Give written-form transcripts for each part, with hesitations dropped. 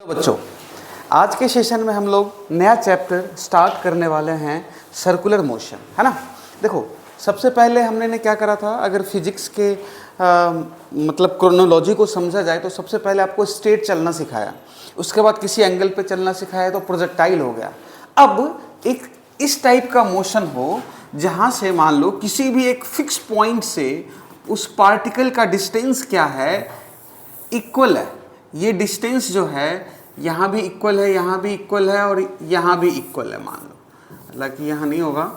बच्चों, आज के सेशन में हम लोग नया चैप्टर स्टार्ट करने वाले हैं, सर्कुलर मोशन, है ना। देखो, सबसे पहले हमने ने क्या करा था, अगर फिजिक्स के मतलब क्रोनोलॉजी को समझा जाए तो सबसे पहले आपको स्ट्रेट चलना सिखाया, उसके बाद किसी एंगल पे चलना सिखाया तो प्रोजेक्टाइल हो गया। अब एक इस टाइप का मोशन हो जहाँ से मान लो किसी भी एक फिक्स पॉइंट से उस पार्टिकल का डिस्टेंस क्या है, इक्वल है। ये डिस्टेंस जो है यहाँ भी इक्वल है, यहाँ भी इक्वल है और यहाँ भी इक्वल है। मान लो, हालांकि यहाँ नहीं होगा,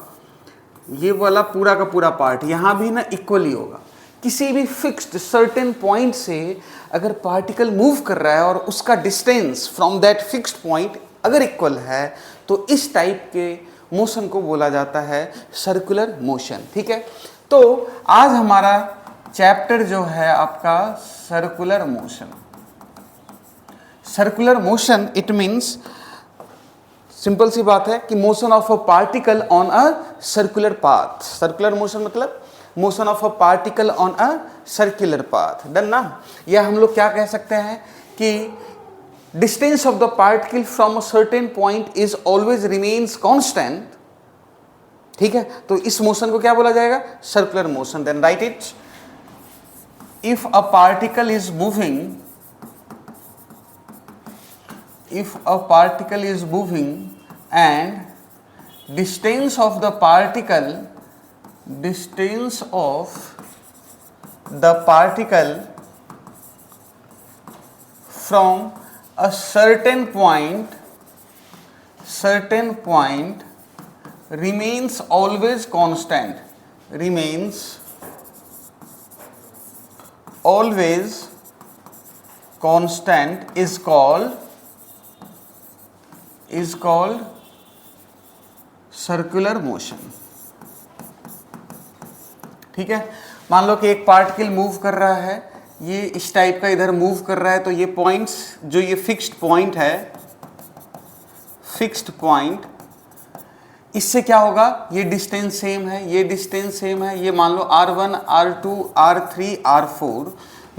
ये वाला पूरा का पूरा पार्ट यहाँ भी ना इक्वल ही होगा। किसी भी फिक्स्ड सर्टेन पॉइंट से अगर पार्टिकल मूव कर रहा है और उसका distance from that fixed point अगर इक्वल है तो इस टाइप के मोशन को बोला जाता है सर्कुलर मोशन। ठीक है, तो आज हमारा चैप्टर जो है आपका circular motion. Circular motion it means, simple सी बात है कि motion of a particle on a circular path. Circular motion मतलब motion of a particle on a circular path. Done ना। या हम लोग क्या कह सकते हैं कि distance of the particle from a certain point is always remains constant. ठीक है, तो इस मोशन को क्या बोला जाएगा, circular motion. Then write it, if a particle is moving, if a particle is moving and distance of the particle from a certain point remains always constant, is called circular motion. ठीक है, मान लो कि एक particle move कर रहा है, ये इस टाइप का इधर मूव कर रहा है, तो ये पॉइंट्स जो ये फिक्स्ड पॉइंट है, फिक्स्ड पॉइंट, इससे क्या होगा, ये डिस्टेंस सेम है, ये डिस्टेंस सेम है, ये मान लो R1 R2 R3 R4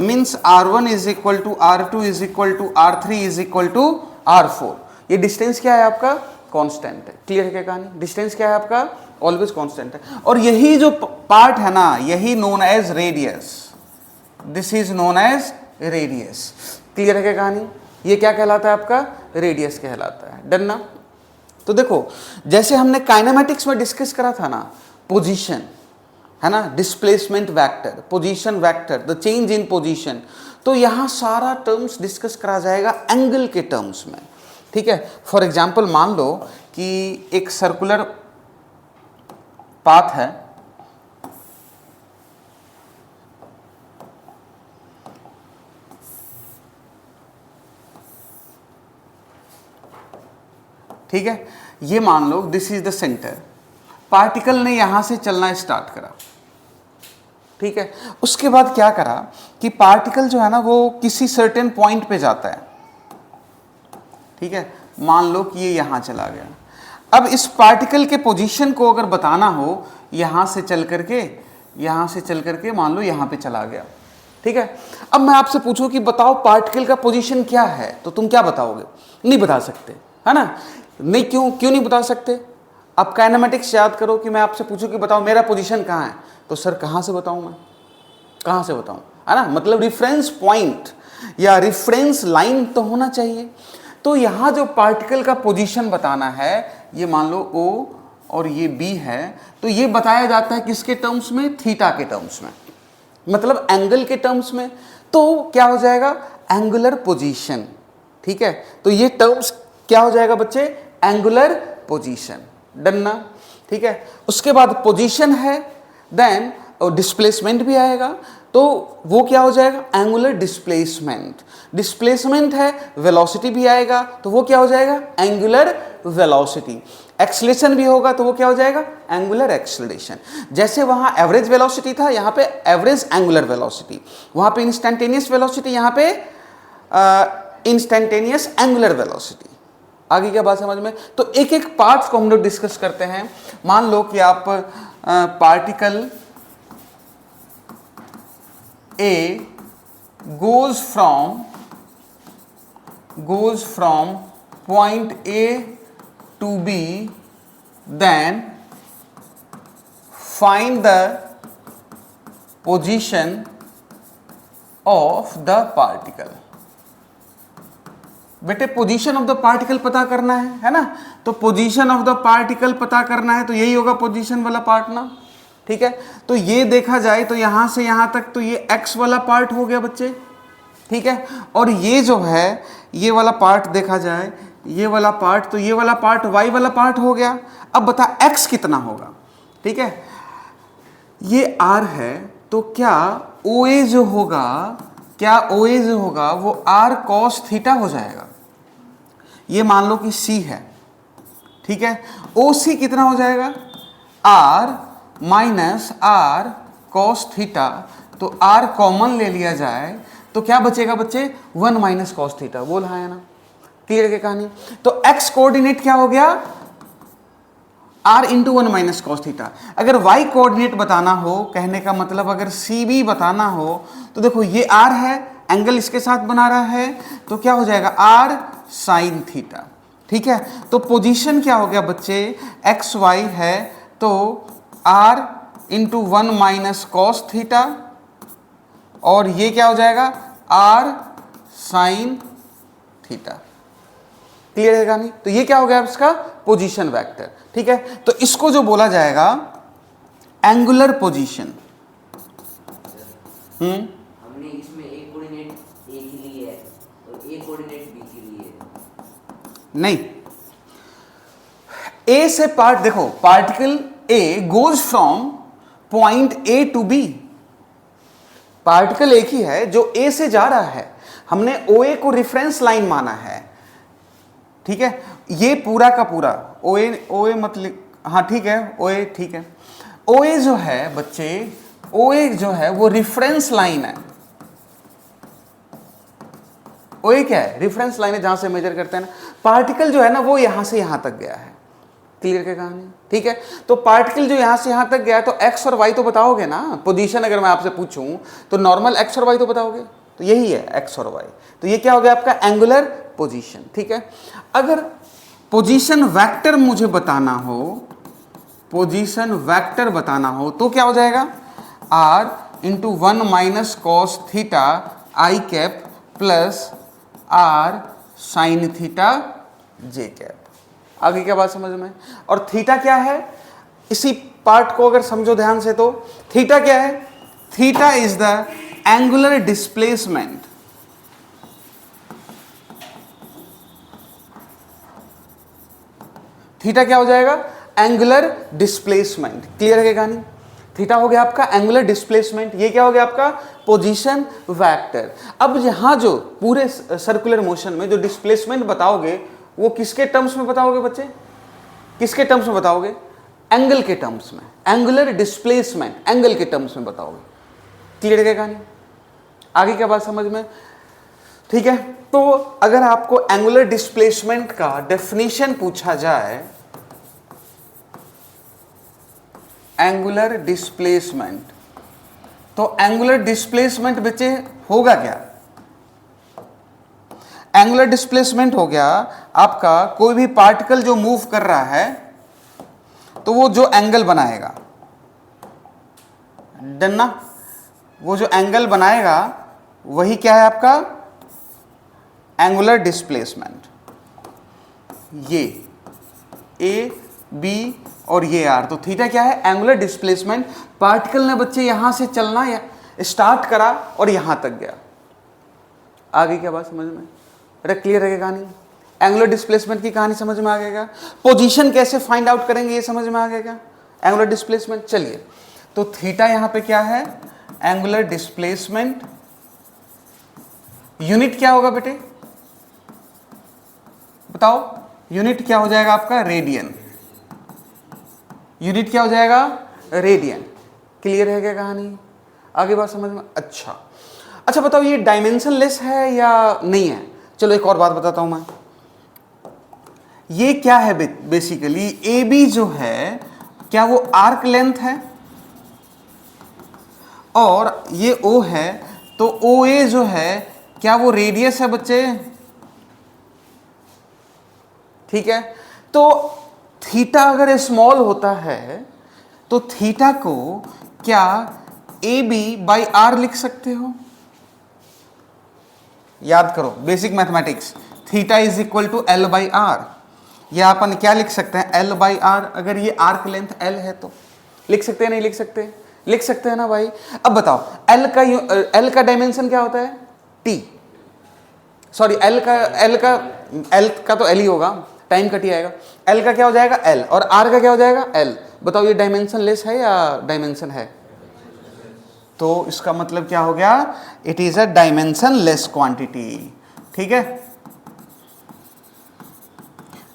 means R1 is equal to R2 is equal to R3 is equal to R4। ये डिस्टेंस क्या है आपका, कांस्टेंट है। क्लियर है क्या कहानी, डिस्टेंस क्या है आपका, ऑलवेज कांस्टेंट है। और यही जो पार्ट है ना, यही known as radius, this is known as radius. Clear है क्या कहानी, ये क्या कहलाता है आपका, रेडियस कहलाता है। डन ना। तो देखो, जैसे हमने काइनेमेटिक्स में डिस्कस करा था ना, पोजीशन है ना, displacement vector, position vector, the change in position, तो यहां सारा टर्म्स डिस्कस करा जाएगा एंगल के टर्म्स में। ठीक है, फॉर एग्जाम्पल मान लो कि एक सर्कुलर पाथ है, ठीक है, ये मान लो this is the centre, particle ने यहां से चलना स्टार्ट करा। ठीक है, उसके बाद क्या करा कि पार्टिकल जो है ना वो किसी सर्टेन पॉइंट पे जाता है। ठीक है, मान लो कि ये यहां चला गया। अब इस पार्टिकल के पोजीशन को अगर बताना हो, यहां से चल करके मान लो यहां पे चला गया। ठीक है, अब मैं आपसे पूछूं कि बताओ पार्टिकल का पोजीशन क्या है, तो तुम क्या बताओगे, नहीं बता सकते, है ना। नहीं, क्यों नहीं बता सकते। अब काइनेमेटिक्स याद करो कि मैं आपसे पूछूं कि बताओ मेरा पोजीशन कहाँ है, तो सर कहाँ से बताऊं, मैं कहाँ से बताऊं, है ना। मतलब रिफरेंस पॉइंट या रिफरेंस लाइन तो होना चाहिए। तो यहाँ जो पार्टिकल का पोजीशन बताना है, ये मान लो O और ये B है, तो ये बताया जाता है किसके टर्म्स में, थीटा के टर्म्स में, मतलब एंगल के टर्म्स में। तो क्या हो जाएगा, एंगुलर पोजीशन। ठीक है, तो ये टर्म्स क्या हो जाएगा बच्चे, एंगुलर पोजीशन। डन ना। ठीक है, उसके बाद पोजीशन है, देन डिस्प्लेसमेंट भी आएगा, तो वो क्या हो जाएगा, एंगुलर डिस्प्लेसमेंट। डिस्प्लेसमेंट है, वेलोसिटी भी आएगा, तो वो क्या हो जाएगा, एंगुलर वेलोसिटी। एक्सेलरेशन भी होगा, तो वो क्या हो जाएगा, एंगुलर एक्सेलरेशन। जैसे वहां एवरेज वेलोसिटी था, यहाँ पे एवरेज एंगुलर वेलोसिटी, वहां पे इंस्टैन्टेनियस वेलोसिटी, यहाँ पे इंस्टैन्टेनियस एंगुलर वेलोसिटी। आगे क्या बात समझ में। तो एक एक पार्ट्स को हम लोग डिस्कस करते हैं। मान लो कि आप particle A goes from goes from point A to B, then find the position of the particle। बेटे पोजीशन ऑफ द पार्टिकल पता करना है ना, तो पोजीशन ऑफ द पार्टिकल पता करना है तो यही होगा पोजीशन वाला पार्ट ना, ठीक है। तो ये देखा जाए तो यहां से यहां तक तो ये x वाला पार्ट हो गया बच्चे, ठीक है। और ये जो है ये वाला पार्ट देखा जाए, ये वाला पार्ट, तो ये वाला पार्ट y वाला पार्ट हो गया। अब बता x कितना होगा, ठीक है। ये r है तो क्या OA जो होगा, क्या OA जो होगा वो r cos थीटा हो जाएगा। ये मान लो कि C है, ठीक है। OC कितना हो जाएगा, r minus r cos theta, तो r कॉमन ले लिया जाए तो क्या बचेगा बच्चे, 1 माइनस कॉस थीटा। बोल हाँ है ना, क्लियर है कहानी। तो x कोऑर्डिनेट क्या हो गया, r into 1 minus cos theta. अगर y कोऑर्डिनेट बताना हो, कहने का मतलब अगर CB बताना हो तो देखो ये r है, एंगल इसके साथ बना रहा है तो क्या हो जाएगा r साइन थीटा, ठीक है। तो पोजीशन क्या हो गया बच्चे, एक्स वाई है तो r into 1 minus cos theta, और ये क्या हो जाएगा r साइन थीटा, क्लियर है नहीं। तो ये क्या हो गया इसका पोजीशन वेक्टर, ठीक है। तो इसको जो बोला जाएगा एंगुलर पोजीशन। हमने इसमें एक कोऑर्डिनेट ए की ली है और एक कोऑर्डिनेट बी की ली है। नहीं, ए से पार्ट देखो, particle A goes from point A to B. Particle एक ही है जो ए से जा रहा है, हमने OA को रेफरेंस लाइन माना है, ठीक है। ये पूरा का पूरा OA मतलब, हाँ ठीक है OA, ठीक है। OA जो है बच्चे, OA जो है वो रेफरेंस लाइन है। OA क्या है, रेफरेंस लाइन है जहां से मेजर करते हैं ना। पार्टिकल जो है ना वो यहां से यहां तक गया है, क्लियर क्या कहानी, ठीक है। तो पार्टिकल जो यहां से यहां तक गया है तो x और y तो बताओगे ना, पोजीशन अगर मैं आपसे पूछूं तो नॉर्मल x और y तो बताओगे, तो यही है x और y। तो ये क्या हो गया आपका एंगुलर पोजीशन, ठीक है। अगर पोजीशन वेक्टर मुझे बताना हो, पोजीशन वेक्टर बताना हो तो क्या हो जाएगा, r into 1 minus cos theta i cap plus r sine theta j cap. आगे क्या बात समझ में। और थीटा क्या है, इसी पार्ट को अगर समझो ध्यान से तो थीटा क्या है, theta is the angular displacement. Theta क्या हो जाएगा, एंगुलर डिस्प्लेसमेंट, क्लियर है कहानी। थीटा हो गया आपका एंगुलर डिस्प्लेसमेंट, ये क्या हो गया आपका पोजीशन वेक्टर। अब यहां जो पूरे सर्कुलर मोशन में जो डिस्प्लेसमेंट बताओगे वो किसके टर्म्स में बताओगे बच्चे, किसके टर्म्स में बताओगे, एंगल के टर्म्स में, एंगुलर डिस्प्लेसमेंट एंगल के टर्म्स में बताओगे, क्लियर है कहानी। आगे क्या बात समझ में, ठीक है। तो अगर आपको एंगुलर डिस्प्लेसमेंट का डेफिनेशन पूछा जाए, एंगुलर डिस्प्लेसमेंट, तो एंगुलर डिस्प्लेसमेंट बच्चे होगा क्या, एंगुलर डिस्प्लेसमेंट हो गया आपका कोई भी पार्टिकल जो मूव कर रहा है तो वो जो एंगल बनाएगा, डन ना, वो जो एंगल बनाएगा वही क्या है आपका एंगुलर डिस्प्लेसमेंट। ये ए बी और ये आर, तो थीटा क्या है एंगुलर डिस्प्लेसमेंट। पार्टिकल ने बच्चे यहां से चलना स्टार्ट करा और यहां तक गया। आगे क्या बात समझ में, अरे क्लियर है कहानी, एंगुलर डिस्प्लेसमेंट की कहानी समझ में आ गएगा। पोजीशन कैसे फाइंड आउट करेंगे ये समझ में आ गएगा, एंगुलर डिस्प्लेसमेंट। चलिए तो थीटा यहां पे क्या है एंगुलर डिस्प्लेसमेंट, यूनिट क्या होगा बेटे बताओ, यूनिट क्या हो जाएगा आपका रेडियन, यूनिट क्या हो जाएगा रेडियन, क्लियर है क्या कहानी, आगे बात समझ में। अच्छा बताओ ये डायमेंशन लेस है या नहीं है। चलो एक और बात बताता हूं मैं, ये क्या है बेसिकली ए बी जो है क्या वो आर्क लेंथ है, और ये ओ है तो ओ ए जो है क्या वो रेडियस है बच्चे, ठीक है, तो थीटा अगर स्मॉल होता है तो थीटा को क्या AB/R लिख सकते हो? याद करो basic mathematics, theta is equal to L/R। या अपन क्या लिख सकते हैं, L/R। अगर ये आर्क लेंथ L है तो लिख सकते हैं, नहीं लिख सकते? लिख सकते हैं ना भाई। अब बताओ L का डायमेंशन क्या होता है? T। सॉरी L का तो L ही होगा, टाइम कट ही आएगा। L का क्या हो जाएगा? L। और R का क्या हो जाएगा? L। बताओ ये डायमेंशन लेस है या डायमेंशन है? तो इसका मतलब क्या हो गया? It is a dimensionless quantity. ठीक है,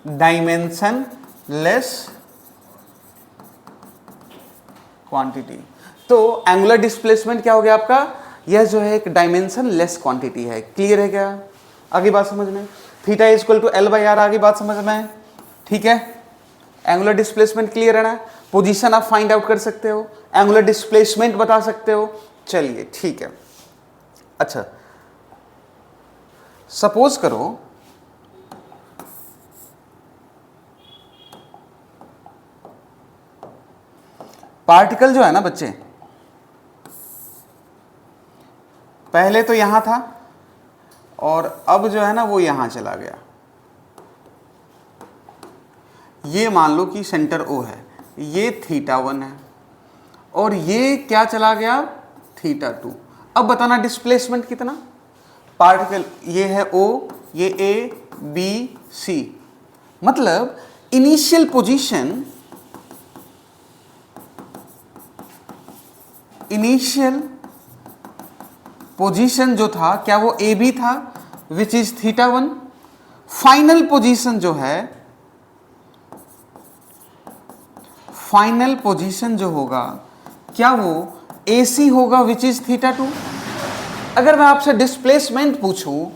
डायमेंशन लेस क्वांटिटी। तो एंगुलर डिस्प्लेसमेंट क्या हो गया आपका? यह जो है एक डायमेंशन लेस क्वांटिटी है। क्लियर है क्या? आगे बात समझ में? Theta is equal to L/R। आगे बात समझ में? ठीक है, एंगुलर डिस्प्लेसमेंट क्लियर है ना? पोजीशन आप फाइंड आउट कर सकते हो, एंगुलर डिस्प्लेसमेंट बता सकते हो। चलिए ठीक है। अच्छा, सपोज करो पार्टिकल जो है ना बच्चे, पहले तो यहां था और अब जो है ना वो यहां चला गया। ये मान लो कि सेंटर O है, ये θ1 है और ये क्या चला गया? θ2। अब बताना डिस्प्लेसमेंट कितना? पार्टिकल ये है O, ये A B C, मतलब इनिशियल पोजीशन जो था क्या वो AB था, विच इज θ1। फाइनल पोजीशन जो है, फाइनल पोजीशन जो होगा क्या वो AC होगा, विच इज θ2। अगर मैं आपसे डिस्प्लेसमेंट पूछूं,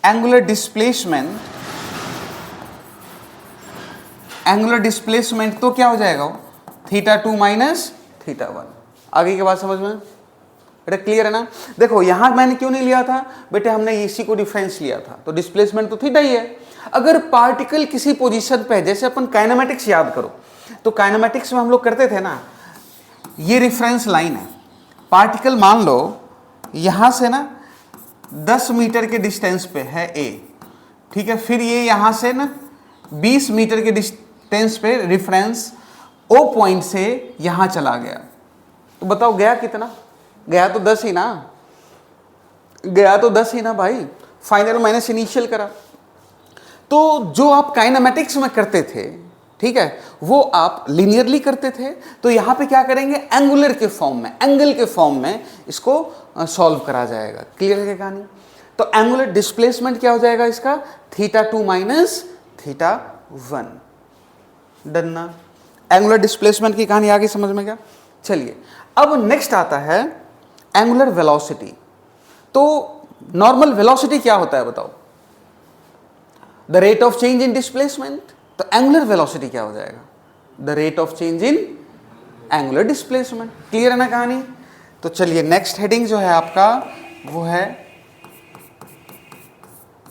एंगुलर डिस्प्लेसमेंट तो क्या हो जाएगा? θ2 माइनस θ1। आगे की बात समझ में? बेटा क्लियर है ना? देखो यहां मैंने क्यों नहीं लिया था बेटे, हमने इसी को डिफरेंस लिया था, तो डिस्प्लेसमेंट तो थीटा ही है। अगर पार्टिकल किसी पोजीशन पे, जैसे अपन काइनेमेटिक्स याद करो, तो काइनेमेटिक्स में हम लोग करते थे ना, ये रेफरेंस लाइन है, पार्टिकल मान लो यहां से ना 10 मीटर के डिस्टेंस पे है A, ठीक है, फिर ये यहां से ना 20 मीटर के डिस्टेंस पे रेफरेंस O पॉइंट से यहां चला गया, तो बताओ गया कितना? गया तो 10 ही ना, गया तो 10 ही ना भाई। फाइनल माइनस इनिशियल करा। तो जो आप काइनेमेटिक्स में करते थे, ठीक है, वो आप लिनियरली करते थे, तो यहां पे क्या करेंगे? एंगुलर के फॉर्म में, एंगल के फॉर्म में इसको सॉल्व करा जाएगा। क्लियर है कहानी? तो एंगुलर डिस्प्लेसमेंट क्या हो जाएगा इसका? θ2 माइनस θ1। डन ना? एंगुलर डिस्प्लेसमेंट की कहानी आगे समझ में गया? चलिए अब नेक्स्ट आता है एंगुलर वेलोसिटी। तो नॉर्मल वेलोसिटी क्या होता है बताओ? The rate of change in displacement. तो एंगुलर वेलोसिटी क्या हो जाएगा? The rate of change in angular displacement. Clear है ना कहानी? तो चलिए नेक्स्ट हेडिंग जो है आपका वो है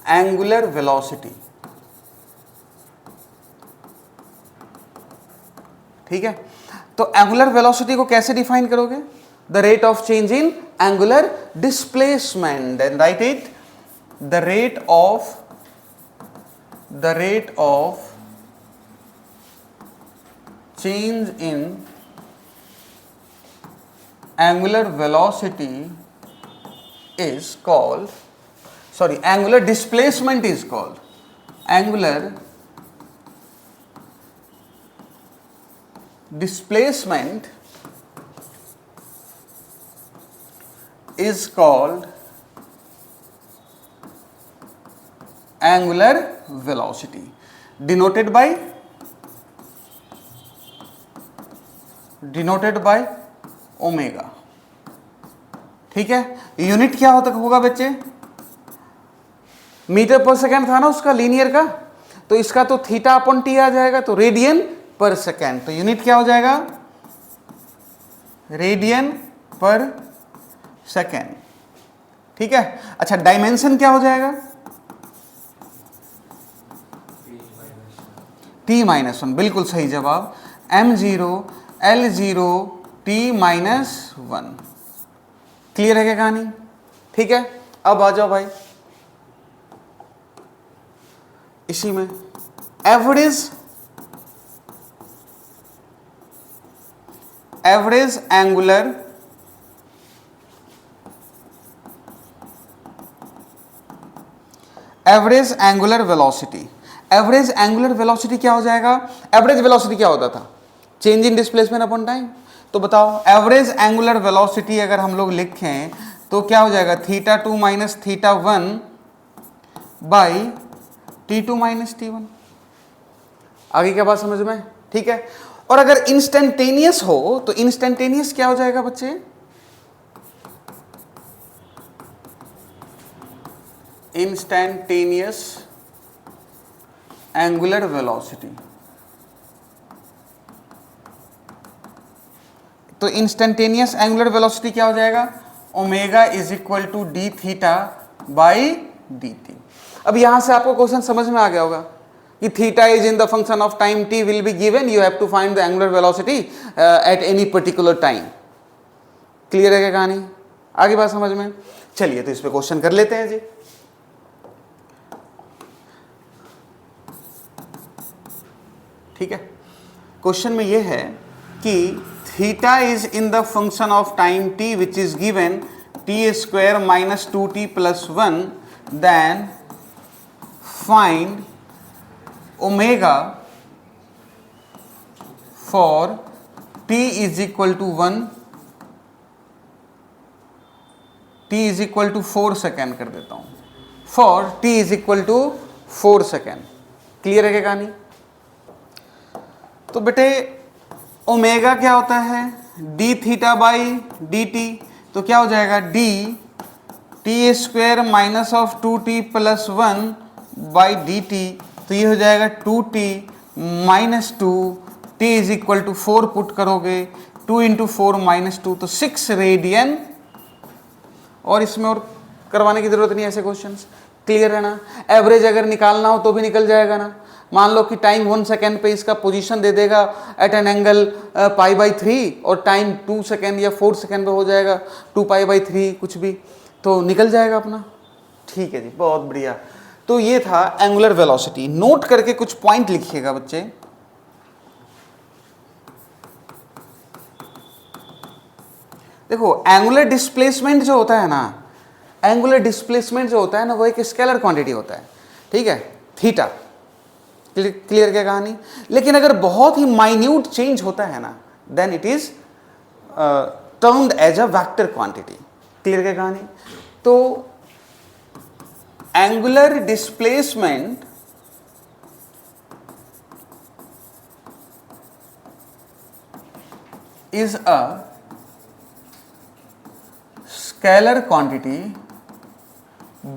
एंगुलर वेलोसिटी। ठीक है, तो एंगुलर वेलोसिटी को कैसे डिफाइन करोगे? The rate of change in angular displacement. Then write it, the rate of change in angular velocity is called, sorry, angular displacement is called, angular displacement is called angular velocity, denoted by omega. ठीक है, unit क्या होगा बच्चे? Metre पर second था ना उसका linear का, तो इसका तो थीटा अपॉन टी आ जाएगा, तो रेडियन पर सेकंड। तो यूनिट क्या हो जाएगा? रेडियन पर सेकंड। ठीक है, अच्छा डायमेंशन क्या हो जाएगा? t माइनस वन, बिल्कुल सही जवाब, m0 L0 t minus one. Clear है क्या कहानी? ठीक है, अब आ जाओ भाई इसी में average angular velocity. Average angular velocity क्या हो जाएगा? एवरेज वेलोसिटी क्या होता था? Change in displacement upon time. तो बताओ एवरेज एंगुलर वेलोसिटी अगर हम लोग लिखें तो क्या हो जाएगा? θ2 minus θ1 by t2 minus t1। आगे क्या बात समझ में? ठीक है। और अगर इंस्टेंटेनियस हो तो इंस्टेंटेनियस क्या हो जाएगा बच्चे? Instantaneous angular velocity. तो इंस्टेंटेनियस एंगुलर वेलोसिटी क्या हो जाएगा? Omega is equal to d theta by d t. अब यहां से आपको क्वेश्चन समझ में आ गया होगा कि theta is in the function of time t will be given, you have to find the angular velocity at any particular time. Clear है क्या कहानी? आगे बात समझ में? चलिए तो इस पे क्वेश्चन कर लेते हैं जी। ठीक है, क्वेश्चन में यह है कि theta is in the function of time t which is given t square minus 2t plus 1, then find omega for t is equal to 1, t is equal to 4 second कर देता हूं, for t is equal to 4 second. Clear है क्या कहानी? तो बेटे omega क्या होता है? D theta by d t. तो क्या हो जाएगा? D t square minus of 2t plus 1 by d t. तो ये हो जाएगा 2t minus 2, t is equal to 4 put करोगे, 2 इंटू 4 माइनस 2 तो 6 रेडियन। और इसमें और करवाने की जरूरत नहीं है ऐसे क्वेश्चंस। क्लियर है ना? एवरेज अगर निकालना हो तो भी निकल जाएगा ना। मान लो कि टाइम 1 सेकेंड पे इसका पोजीशन दे देगा at an angle pi by 3 और टाइम 2 सेकेंड या 4 सेकेंड पे हो जाएगा 2 पाई बाई 3 कुछ भी, तो निकल जाएगा अपना। ठीक है जी, बहुत बढ़िया। तो ये था एंगुलर वेलोसिटी। नोट करके कुछ पॉइंट लिखिएगा बच्चे। देखो एंगुलर डिस्प्लेसमेंट जो होता है ना, एंगुलर डिस्प्लेसमेंट जो होता है ना, वो एक स्केलर क्वांटिटी होता है। ठीक है, थीटा। क्लियर क्या कहानी? लेकिन अगर बहुत ही माइन्यूट चेंज होता है ना, then it is termed as a vector quantity. Clear क्या कहानी? तो angular displacement is a scalar quantity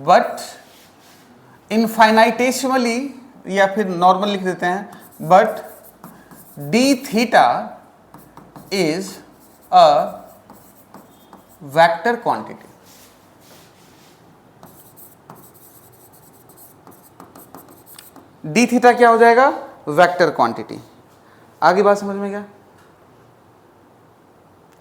but infinitesimally, या फिर नॉर्मल लिख देते हैं, but d theta is a vector quantity। d theta क्या हो जाएगा? Vector quantity. आगे बात समझ में क्या?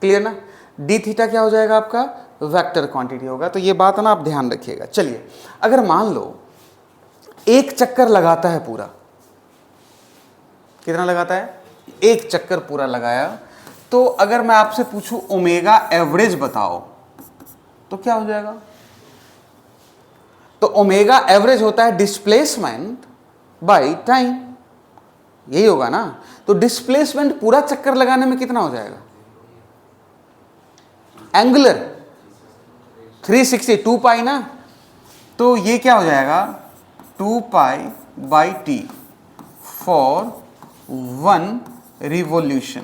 क्लियर ना? डी थीटा क्या हो जाएगा आपका? वेक्टर क्वांटिटी होगा। तो ये बात ना आप ध्यान रखिएगा। चलिए, अगर मान लो एक चक्कर लगाता है पूरा, कितना लगाता है? एक चक्कर पूरा लगाया, तो अगर मैं आपसे पूछूं ओमेगा एवरेज बताओ तो क्या हो जाएगा? तो ओमेगा एवरेज होता है डिस्प्लेसमेंट बाय टाइम, यही होगा ना। तो डिस्प्लेसमेंट पूरा चक्कर लगाने में कितना हो जाएगा? एंगुलर 360, 2 पाई ना। तो ये क्या हो जाएगा? 2 pi by T for 1 revolution.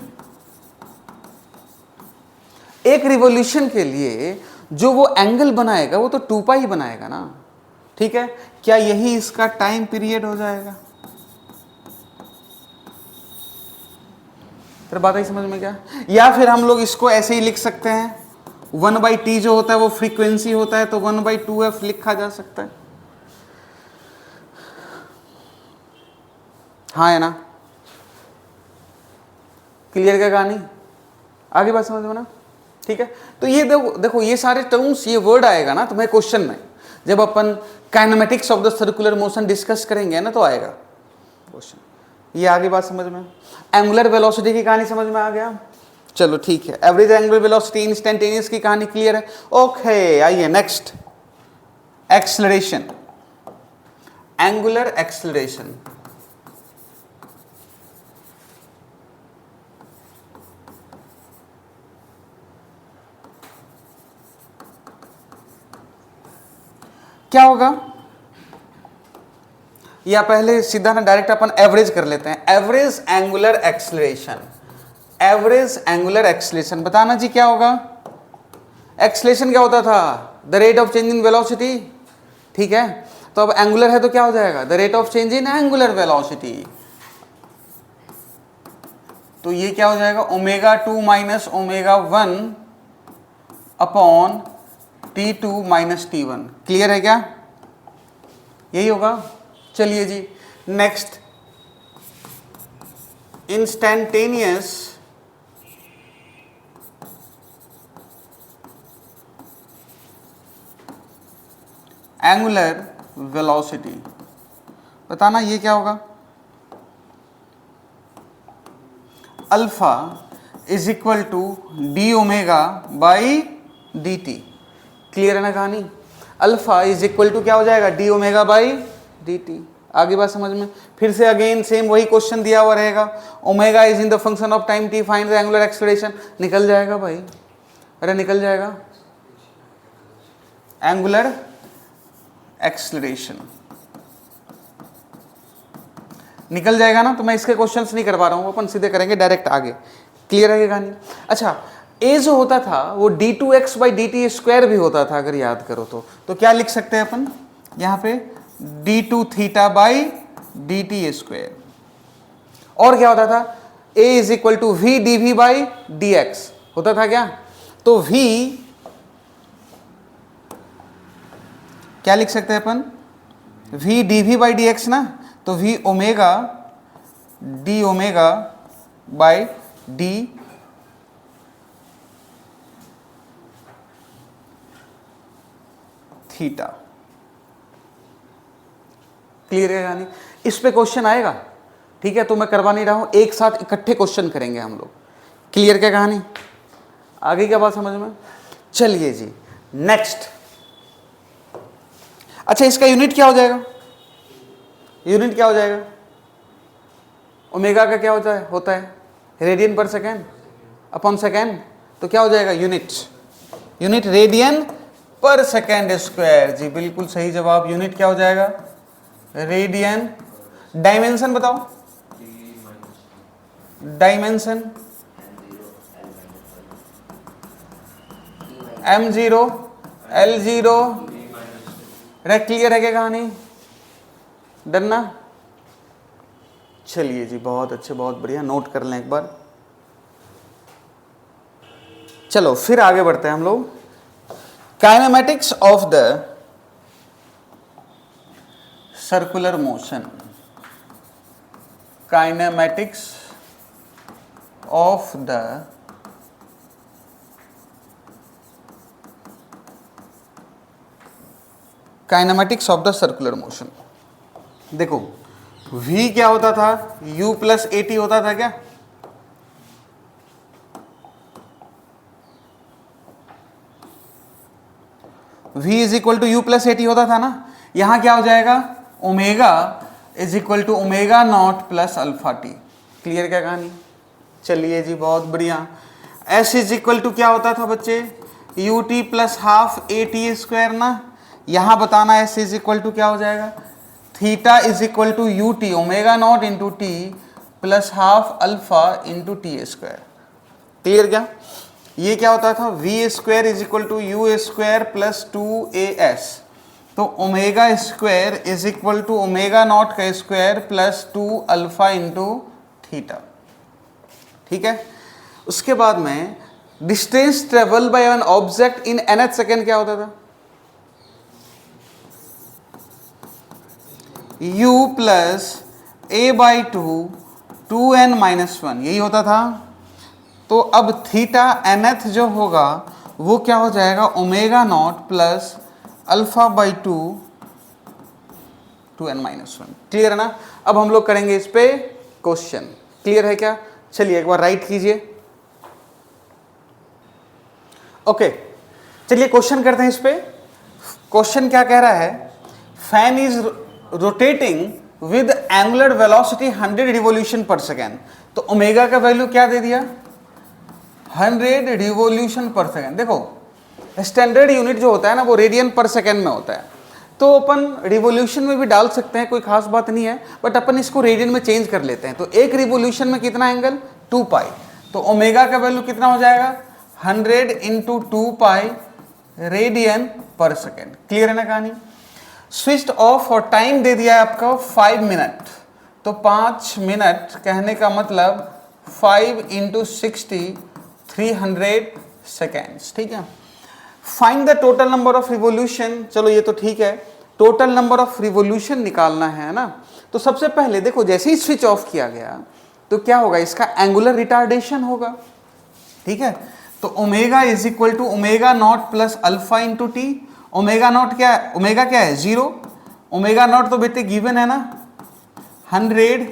एक रिवॉल्यूशन के लिए जो वो एंगल बनाएगा वो तो 2 पाई ही बनाएगा ना। ठीक है, क्या यही इसका टाइम पीरियड हो जाएगा? फिर बात आई समझ में क्या? या फिर हम लोग इसको ऐसे ही लिख सकते हैं, 1/t जो होता है वो फ्रीक्वेंसी होता है, तो 1/2f लिखा जा सकता है। हाँ है ना? क्लियर क्या कहानी, आगे बात समझ में ना, ठीक है। तो ये देखो देखो ये सारे टर्म्स, ये वर्ड आएगा ना तुम्हें क्वेश्चन में, जब अपन kinematics of the circular motion discuss करेंगे ना तो आएगा क्वेश्चन। ये आगे बात समझ में, एंगुलर वेलोसिटी की कहानी समझ में आ गया, चलो ठीक है। एवरेज एंगुलर वेलोसिटी, इंस्टेंटेनियस की कहानी क्लियर है, ओके। आइए नेक्स्ट, एक्सेलरेशन, एंगुलर एक्सेलरेशन। क्या होगा, या पहले सीधा ना डायरेक्ट अपन एवरेज कर लेते हैं, average angular acceleration. Average angular acceleration बताना जी क्या होगा। एक्सेलरेशन क्या होता था, the rate of change in velocity, ठीक है। तो अब एंगुलर है तो क्या हो जाएगा, the rate of change in angular velocity. तो ये क्या हो जाएगा, omega 2 minus omega 1 upon T2 minus T1। Clear है क्या, यही होगा। चलिए जी नेक्स्ट, इंस्टेंटेनियस एंगुलर वेलोसिटी, बताना ये क्या होगा। Alpha is equal to d omega by d t. Clear है ना कहानी, अल्फा इज इक्वल टू क्या हो जाएगा, D omega by d T. आगे बात समझ में, फिर से अगेन सेम वही क्वेश्चन दिया हुआ रहेगा, omega is in the function of time T, find the angular acceleration. निकल जाएगा भाई, अरे निकल जाएगा, एंगुलर एक्सेलरेशन निकल जाएगा ना। तो मैं इसके क्वेश्चंस नहीं करवा रहा हूँ, अपन सीधे करेंगे डायरेक्ट आगे। क्लियर है ये कहानी। अच्छा, ए जो होता था वो d2x by d t square भी होता था, अगर याद करो तो क्या लिख सकते हैं अपन यहाँ पे, d2 theta by d t square. और क्या होता था, a is equal to v d v by d x होता था क्या। तो v क्या लिख सकते हैं अपन, v d v by d x ना, तो v omega d omega by d theta. Clear है यानी, इस पे क्वेश्चन आएगा, ठीक है। तो मैं करवा नहीं रहा हूं, एक साथ इकट्ठे क्वेश्चन करेंगे हम लोग। क्लियर क्या कहानी, आगे क्या बात समझ में। चलिए जी नेक्स्ट, अच्छा इसका यूनिट क्या हो जाएगा, यूनिट क्या हो जाएगा, ओमेगा का क्या होता है radian per second upon second. तो क्या हो जाएगा unit, unit radian per second square. जी बिल्कुल सही जवाब, यूनिट क्या हो जाएगा, रेडियन। डायमेंशन बताओ, डायमेंशन m0 l0। क्लियर है क्या कहानी, डन ना। चलिए जी बहुत अच्छे, बहुत बढ़िया, नोट कर लें एक बार। चलो फिर आगे बढ़ते हैं हम लोग, kinematics of the circular motion. Kinematics of the kinematics of the circular motion. देखो v क्या होता था, u प्लस ए टी होता था क्या, v is equal to u plus a t होता था ना। यहां क्या हो जाएगा, omega is equal to omega naught plus alpha t. Clear क्या कहानी, चलिए जी बहुत बढ़िया। s इज इक्वल टू क्या होता था बच्चे, U T plus half A T square ना। यहां बताना s इज इक्वल टू क्या हो जाएगा, theta is equal to u t omega naught into t plus half alpha into t square. Clear क्या, ये क्या होता था, v square is equal to u square plus 2as। तो omega square is equal to omega naught का square plus 2 alpha into theta. ठीक है, उसके बाद में distance travel by an object in nth second क्या होता था, u plus a by two 2n minus 1, यही होता था। तो अब थीटा nth जो होगा वो क्या हो जाएगा, omega naught plus alpha by 2 two n minus 1। Clear है ना। अब हम लोग करेंगे इस पे क्वेश्चन। क्लियर है क्या? चलिए एक बार राइट कीजिए। ओके चलिए क्वेश्चन करते हैं इस पे। क्वेश्चन क्या कह रहा है, fan is rotating with angular velocity 100 revolution per second. तो ओमेगा का वैल्यू क्या दे दिया, 100 रिवोल्यूशन पर सेकेंड। देखो स्टैंडर्ड यूनिट जो होता है ना वो रेडियन पर सेकेंड में होता है, तो अपन रिवोल्यूशन में भी डाल सकते हैं, कोई खास बात नहीं है, बट अपन इसको रेडियन में चेंज कर लेते हैं। तो एक रिवोल्यूशन में कितना एंगल, 2 पाई। तो ओमेगा का वैल्यू कितना हो जाएगा, 100 into 2 pi radian per second. Clear है ना कहानी। स्विच ऑफ और टाइम दे दिया है आपका 5 मिनट। तो 5 मिनट कहने का मतलब 5 इंटू 60 300 सेकेंड्स। ठीक है। Find the total number of revolution. चलो ये तो ठीक है, टोटल नंबर ऑफ रिवोल्यूशन निकालना है ना। तो सबसे पहले देखो जैसे ही स्विच ऑफ किया गया तो क्या होगा, इसका एंगुलर रिटार्डेशन होगा। ठीक है। तो omega is equal to omega naught plus alpha into t. Omega naught क्या है, ओमेगा क्या है 0। ओमेगा नॉट तो बेटे गिवन है ना 100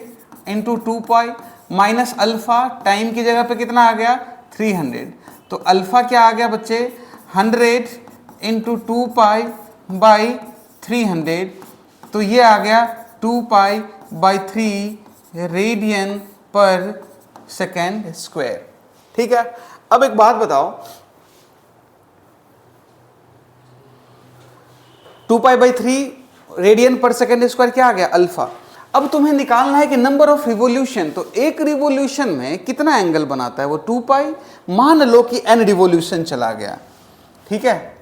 into 2 pi minus alpha, time की जगह पे कितना आ गया 300। तो अल्फा क्या आ गया बच्चे 100 इंटू 2 पाई बाई 300। तो ये आ गया 2 पाई by 3 radian per second square. ठीक है। अब एक बात बताओ, 2 पाई by 3 radian per second square क्या आ गया अल्फा। अब तुम्हें निकालना है कि नंबर ऑफ रिवोल्यूशन। तो एक रिवोल्यूशन में कितना एंगल बनाता है वो 2 पाई। मान लो कि n रिवोल्यूशन चला गया। ठीक है।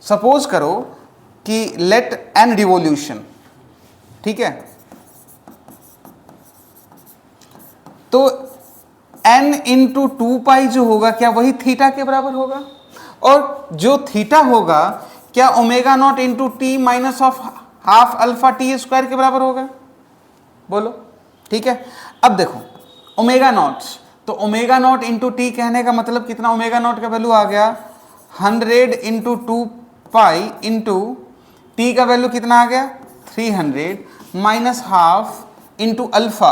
सपोज करो कि लेट n रिवोल्यूशन। ठीक है। तो n इंटू 2 पाई जो होगा क्या वही थीटा के बराबर होगा, और जो थीटा होगा क्या omega naught into T minus of half alpha T square के बराबर होगा, बोलो। ठीक है। अब देखो ओमेगा नॉट, तो ओमेगा नॉट इंटू टी कहने का मतलब कितना, ओमेगा नॉट का वैल्यू आ गया 100 इंटू 2 पाई इंटू टी का वैल्यू कितना आ गया 300 minus half into alpha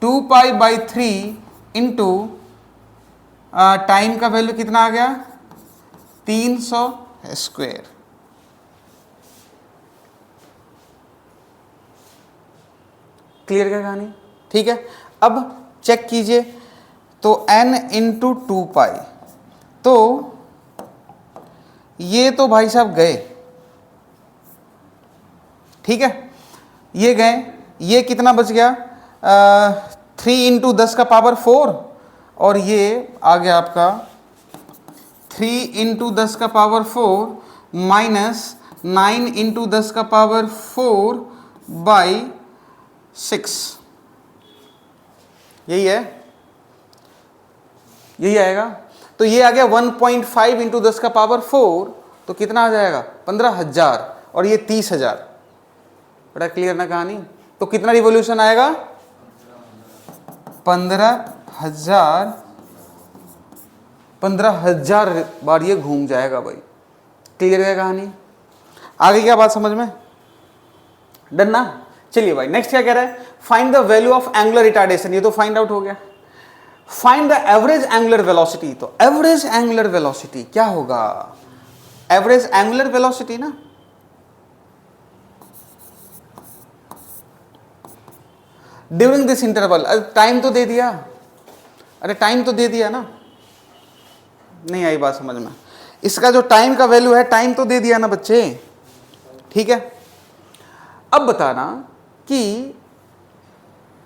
2 pi by 3 into time का वैल्यू कितना आ गया 300 स्क्वायर। क्लियर क्या कहानी। ठीक है। अब चेक कीजिए, तो n इंटू 2 पाई, तो ये तो भाई साहब गए। ठीक है, ये गए, ये कितना बच गया 3 इंटू 10 का पावर 4, और ये आ गया आपका 3 इंटू 10 का पावर 4 माइनस 9 इंटू 10 का पावर 4 बाई 6। यही है, यही आएगा। तो ये आ गया 1.5 इंटू 10 का पावर 4, तो कितना आ जाएगा 15,000, और ये 30,000। बड़ा क्लियर ना कहानी। तो कितना रिवोल्यूशन आएगा 15,000 बार ये घूम जाएगा भाई। क्लियर है कहानी। आगे क्या बात समझ में, डन ना। चलिए भाई नेक्स्ट क्या कह रहा है, find the value of angular retardation. ये तो फाइंड आउट हो गया। Find the average angular velocity. तो एवरेज एंगुलर वेलोसिटी क्या होगा, एवरेज एंगुलर वेलोसिटी ना, ड्यूरिंग दिस इंटरवल। टाइम तो दे दिया, अरे टाइम तो दे दिया ना, नहीं आई बात समझ में। इसका जो टाइम का वैल्यू है, टाइम तो दे दिया ना बच्चे। ठीक है। अब बताना कि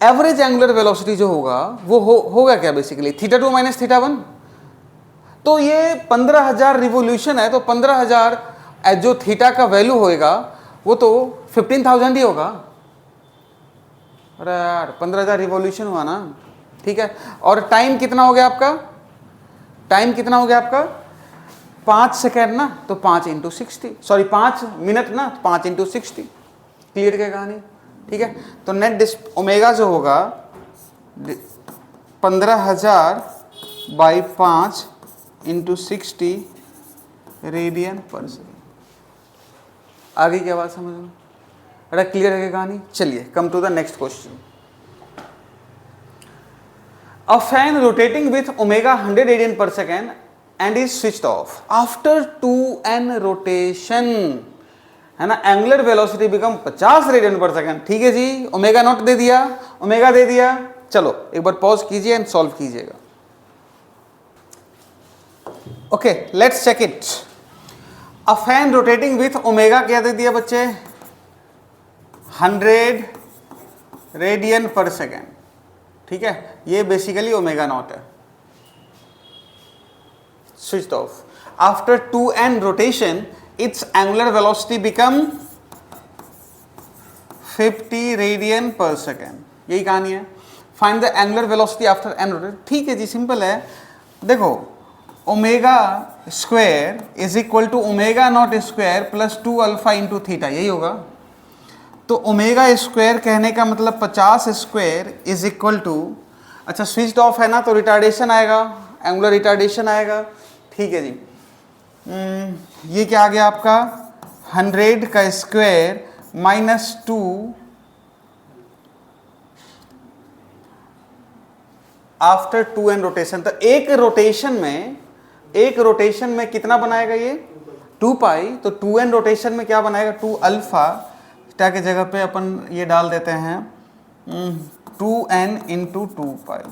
एवरेज एंगुलर वेलोसिटी जो होगा वो होगा क्या बेसिकली, θ2 माइनस θ1। तो ये 15,000 रिवोल्यूशन है, तो 15,000 जो थीटा का वैल्यू होएगा वो तो 15,000 ही होगा। अरे यार 15,000 रिवोल्यूशन हुआ ना। ठीक है। और टाइम कितना हो गया आपका, टाइम कितना हो गया आपका 5 सेकेंड ना, तो 5 इंटू 60, सॉरी 5 मिनट ना, 5 इंटू 60। क्लियर क्या कहानी। ठीक है। तो नेट ओमेगा जो होगा 15,000 by 5 into 60 radian per second. आगे क्या बात समझ में? अरे क्लियर है कहानी? चलिए come to the next question. A fan rotating with omega 100 radian per second and is switched off after 2n rotation, है ना। Angular velocity become 50 radian per second. ठीक है जी, ओमेगा नॉट दे दिया, ओमेगा दे दिया। चलो एक बार पॉज कीजिए एंड सॉल्व कीजिएगा। Okay let's check it. A fan rotating with omega क्या दे दिया बच्चे? 100 रेडियन पर सेकेंड। ठीक है, ये बेसिकली ओमेगा नॉट है। Switched off after 2n rotation its angular velocity become 50 radian per second. यही कहानी है। Find the angular velocity after n rotation. ठीक है जी, सिंपल है। देखो omega square is equal to omega naught square plus 2 alpha into theta, यही होगा। तो ओमेगा स्क्वायर कहने का मतलब 50 स्क्वायर इज इक्वल टू, अच्छा स्विच्ड ऑफ है ना तो रिटार्डेशन आएगा, एंगुलर रिटार्डेशन आएगा। ठीक है जी, ये क्या आ गया आपका 100 का square minus 2 after 2n rotation. तो एक रोटेशन में कितना बनाएगा ये? 2 पाई। तो 2n रोटेशन में क्या बनाएगा? 2 अल्फा। थीटा के जगह पे अपन ये डाल देते हैं 2n इंटू 2 पाई।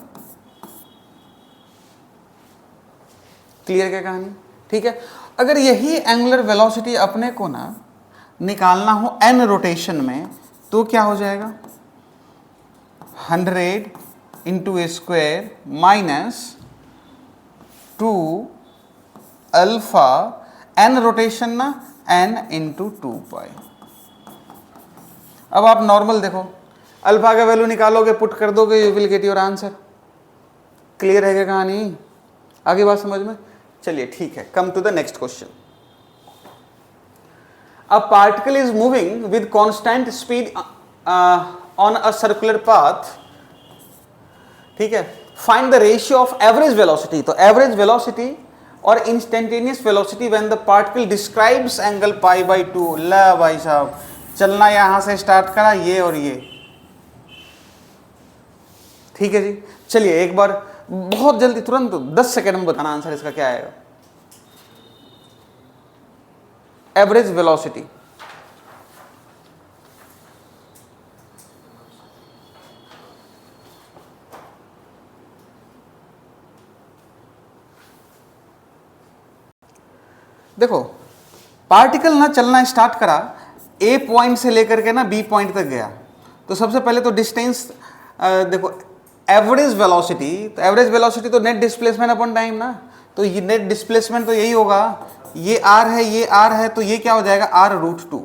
क्लियर क्या कहानी? ठीक है। अगर यही एंगुलर वेलोसिटी अपने को ना निकालना हो n रोटेशन में तो क्या हो जाएगा? 100 into square minus 2 alpha, n rotation ना n इंटू 2 पाई। अब आप नॉर्मल देखो, अल्फा का वैल्यू निकालोगे, पुट कर दोगे, you will get your answer. Clear है क्या कहानी? आगे बात समझ में? चलिए ठीक है, come to the next question. A particle is moving with constant speed on a circular path. ठीक है, find the ratio of average velocity. तो एवरेज वेलोसिटी और instantaneous velocity when the particle describes angle pi by 2। ला भाई साहब, चलना यहां से स्टार्ट करा, ये और ये। ठीक है जी, चलिए एक बार बहुत जल्दी, तुरंत 10 सेकेंड में बताना आंसर इसका क्या आएगा। एवरेज वेलोसिटी, देखो पार्टिकल ना चलना स्टार्ट करा, ए पॉइंट से लेकर के ना बी पॉइंट तक गया। तो सबसे पहले तो डिस्टेंस देखो, एवरेज वेलोसिटी, तो एवरेज वेलोसिटी तो नेट डिस्प्लेसमेंट अपॉन टाइम ना। तो ये नेट डिस्प्लेसमेंट तो यही होगा, ये आर है, ये आर है, तो ये क्या हो जाएगा? R root 2।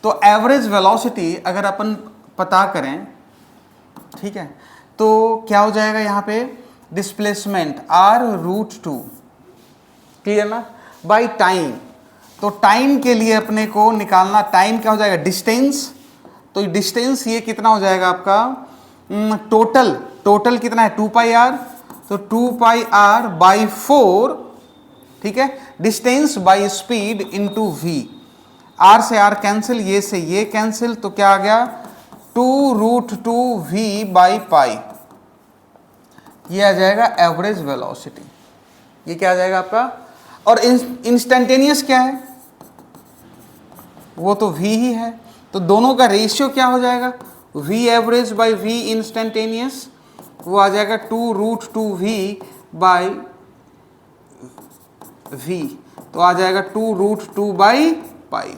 तो एवरेज वेलोसिटी अगर अपन पता करें, ठीक है, तो क्या हो जाएगा यहाँ पे? Displacement R root 2। क्लियर ना? By time. तो टाइम के लिए अपने को निकालना, टाइम क्या हो जाएगा? डिस्टेंस। तो डिस्टेंस ये कितना हो जाएगा आपका? टोटल कितना है? 2 पाई आर। तो 2 पाई आर बाई 4, ठीक है, distance by speed into v. R से आर कैंसिल, ये से ये कैंसिल, तो क्या आ गया? 2 रूट 2 वी बाई पाई। ये आ जाएगा एवरेज वेलोसिटी। ये क्या आ जाएगा आपका? और इंस्टेंटेनियस क्या है? वो तो v ही है। तो दोनों का रेशियो क्या हो जाएगा? v average by v instantaneous, वो आ जाएगा 2 रूट 2 v बाई v। तो आ जाएगा 2 रूट 2 बाई पाई।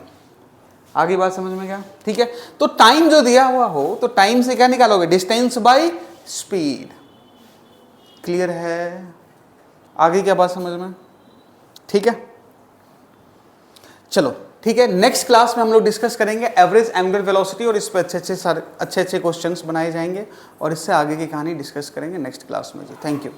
आगे बात समझ में क्या? ठीक है, तो टाइम जो दिया हुआ हो तो टाइम से क्या निकालोगे? Distance by speed. क्लियर है? आगे क्या बात समझ में? ठीक है, चलो ठीक है, नेक्स्ट क्लास में हम लोग डिस्कस करेंगे एवरेज एंगुलर वेलोसिटी और इस पर अच्छे अच्छे क्वेश्चंस बनाए जाएंगे और इससे आगे की कहानी डिस्कस करेंगे नेक्स्ट क्लास में जी। Thank you.